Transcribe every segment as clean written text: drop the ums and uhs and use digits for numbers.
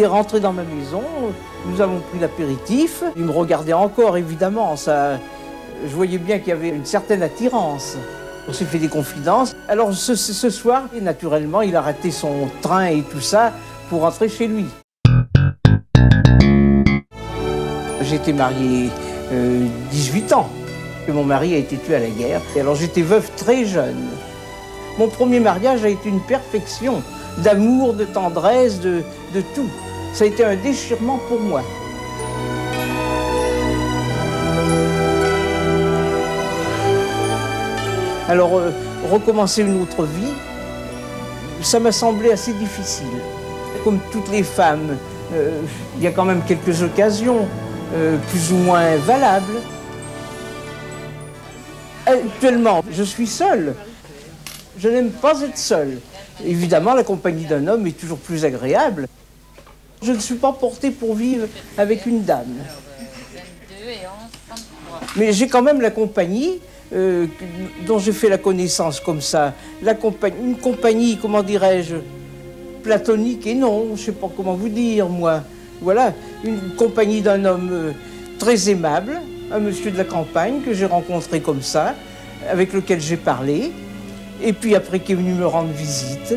est rentré dans ma maison, nous avons pris l'apéritif. Il me regardait encore, évidemment, ça, je voyais bien qu'il y avait une certaine attirance. On s'est fait des confidences. Alors ce soir, naturellement, il a raté son train et tout ça pour rentrer chez lui. J'étais marié 18 ans. Mon mari a été tué à la guerre. Et alors j'étais veuve très jeune. Mon premier mariage a été une perfection d'amour, de tendresse, de tout. Ça a été un déchirement pour moi. Alors, recommencer une autre vie, ça m'a semblé assez difficile. Comme toutes les femmes, il y a quand même quelques occasions plus ou moins valables. Actuellement, je suis seule. Je n'aime pas être seule. Évidemment, la compagnie d'un homme est toujours plus agréable. Je ne suis pas portée pour vivre avec une dame. Mais j'ai quand même la compagnie dont j'ai fait la connaissance comme ça. Une compagnie, comment dirais-je, platonique et non, je ne sais pas comment vous dire, moi. Voilà, une compagnie d'un homme très aimable, un monsieur de la campagne que j'ai rencontré comme ça, avec lequel j'ai parlé, et puis après qui est venu me rendre visite.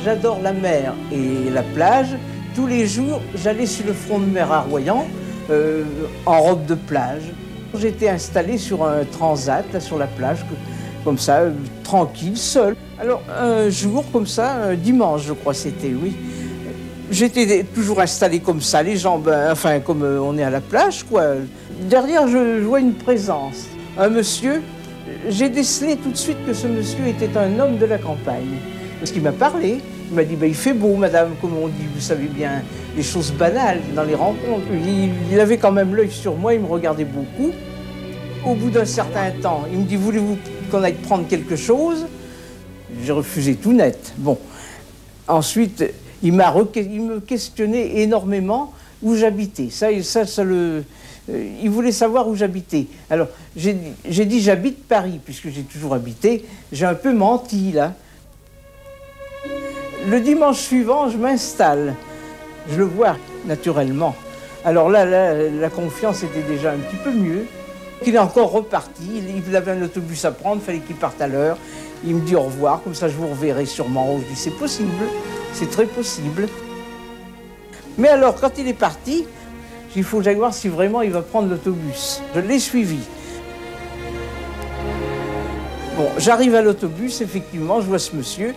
J'adore la mer et la plage. Tous les jours, j'allais sur le front de mer à Royan, en robe de plage. J'étais installé sur un transat, là, sur la plage, comme ça, tranquille, seul. Alors, un jour, comme ça, un dimanche, je crois c'était, oui. J'étais toujours installé comme ça, les jambes, enfin, comme on est à la plage, quoi. Derrière, je vois une présence. Un monsieur, j'ai décelé tout de suite que ce monsieur était un homme de la campagne. Parce qu'il m'a parlé. Il m'a dit, il fait beau, madame, comme on dit, vous savez bien, les choses banales dans les rencontres. Il avait quand même l'œil sur moi, il me regardait beaucoup. Au bout d'un certain temps, il me dit, voulez-vous qu'on aille prendre quelque chose? J'ai refusé tout net. Bon. Ensuite, il me questionnait énormément où j'habitais. Il voulait savoir où j'habitais. Alors, j'ai dit, j'habite Paris, puisque j'ai toujours habité. J'ai un peu menti, là. Le dimanche suivant, je m'installe. Je le vois naturellement. Alors là, la confiance était déjà un petit peu mieux. Il est encore reparti. Il avait un autobus à prendre, il fallait qu'il parte à l'heure. Il me dit au revoir, comme ça je vous reverrai sûrement. Je dis c'est possible, c'est très possible. Mais alors, quand il est parti, il faut que j'aille voir si vraiment il va prendre l'autobus. Je l'ai suivi. Bon, j'arrive à l'autobus, effectivement, je vois ce monsieur.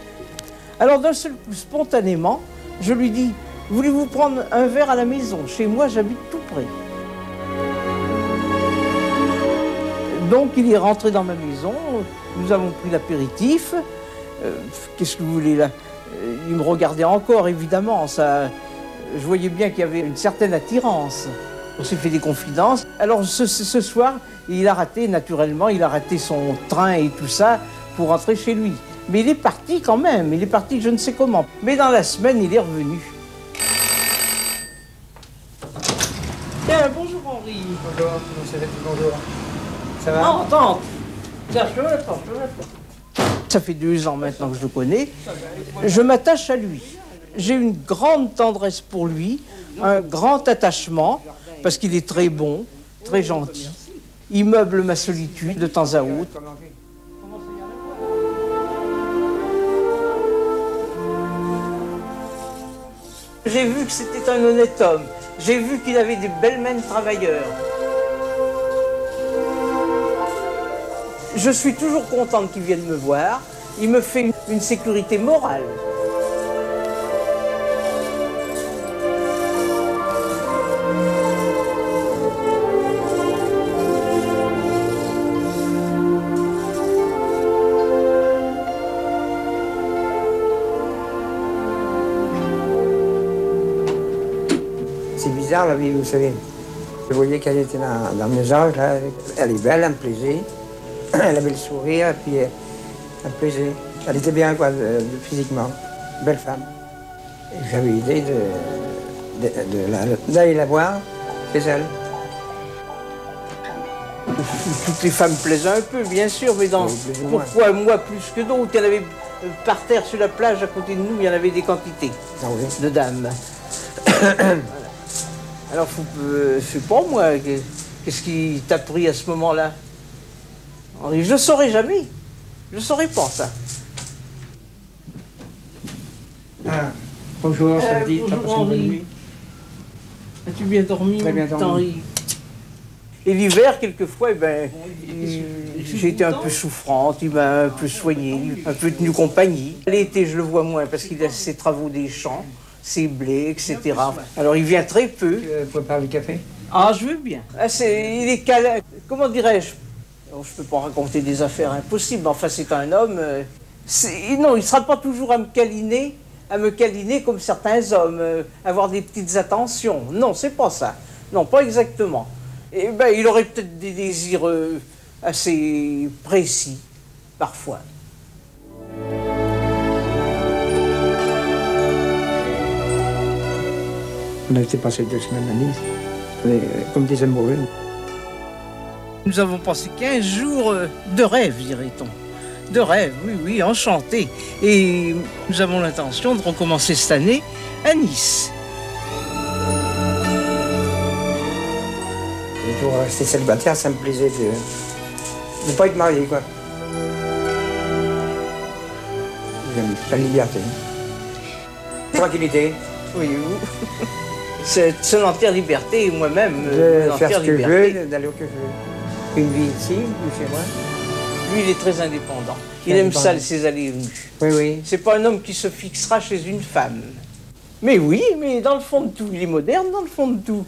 Alors d'un seul coup, spontanément, je lui dis, voulez-vous prendre un verre à la maison? Chez moi, j'habite tout près. Donc il est rentré dans ma maison, nous avons pris l'apéritif. Qu'est-ce que vous voulez là? Il me regardait encore, évidemment, ça, je voyais bien qu'il y avait une certaine attirance. On s'est fait des confidences. Alors ce soir, il a raté, naturellement, il a raté son train et tout ça pour rentrer chez lui. Mais il est parti quand même, il est parti je ne sais comment. Mais dans la semaine, il est revenu. Tiens, bonjour Henri. Bonjour, bonjour. Ça va? Non, tante. Tiens, je te l'attends. Ça fait 2 ans maintenant que je le connais. Je m'attache à lui. J'ai une grande tendresse pour lui, un grand attachement, parce qu'il est très bon, très gentil. Il meuble ma solitude de temps à autre. J'ai vu que c'était un honnête homme. J'ai vu qu'il avait des belles mains de travailleurs. Je suis toujours contente qu'il vienne me voir. Il me fait une sécurité morale. C'est bizarre la vie, vous savez. Je voyais qu'elle était dans mes âges, là. Elle est belle, elle me plaisait. Elle avait le sourire, et puis elle me plaisait. Elle était bien, quoi, physiquement. Belle femme. J'avais l'idée d'aller la voir chez elle. Toutes les femmes plaisaient un peu, bien sûr, mais pourquoi moi plus que d'autres? Il y en avait par terre sur la plage à côté de nous, il y en avait des quantités Ah oui. de dames. Voilà. Alors, je sais pas moi, qu'est-ce qui t'a pris à ce moment-là? Henri, je ne saurais jamais. Je ne saurais pas ça. Ah, bonjour, ça dit, t'as bonjour, passé une bonne Henri. nuit? As-tu bien dormi? Très bien dormi. Henri. Et l'hiver, quelquefois, eh ben, j'ai été un peu souffrante, il m'a un peu soignée, un peu tenu compagnie. L'été, je le vois moins parce qu'il a ses travaux des champs, ses blés, etc. Alors il vient très peu. Tu prépares le café? Ah, je veux bien. Ah, il est câlin. Comment dirais-je? Oh, je ne peux pas raconter des affaires impossibles. Enfin, c'est un homme. Non, il ne sera pas toujours à me câliner comme certains hommes, avoir des petites attentions. Non, c'est pas ça. Non, pas exactement. Eh ben, il aurait peut-être des désirs assez précis, parfois. On a été passé 2 semaines à Nice, comme des amoureux. Nous avons passé 15 jours de rêve, dirait-on. De rêve, oui, oui, enchanté. Et nous avons l'intention de recommencer cette année à Nice. Pour rester célibataire, ça me plaisait de ne pas être marié, quoi. J'aime la liberté. Tranquillité. Oui, c'est une entière liberté, et moi-même. De faire ce que je veux, d'aller où que je veux. Une vie ici, ou chez moi. Lui, il est très indépendant. Il aime ça, ses allées et venues. Oui, oui. C'est pas un homme qui se fixera chez une femme. Mais oui, mais dans le fond de tout, il est moderne dans le fond de tout.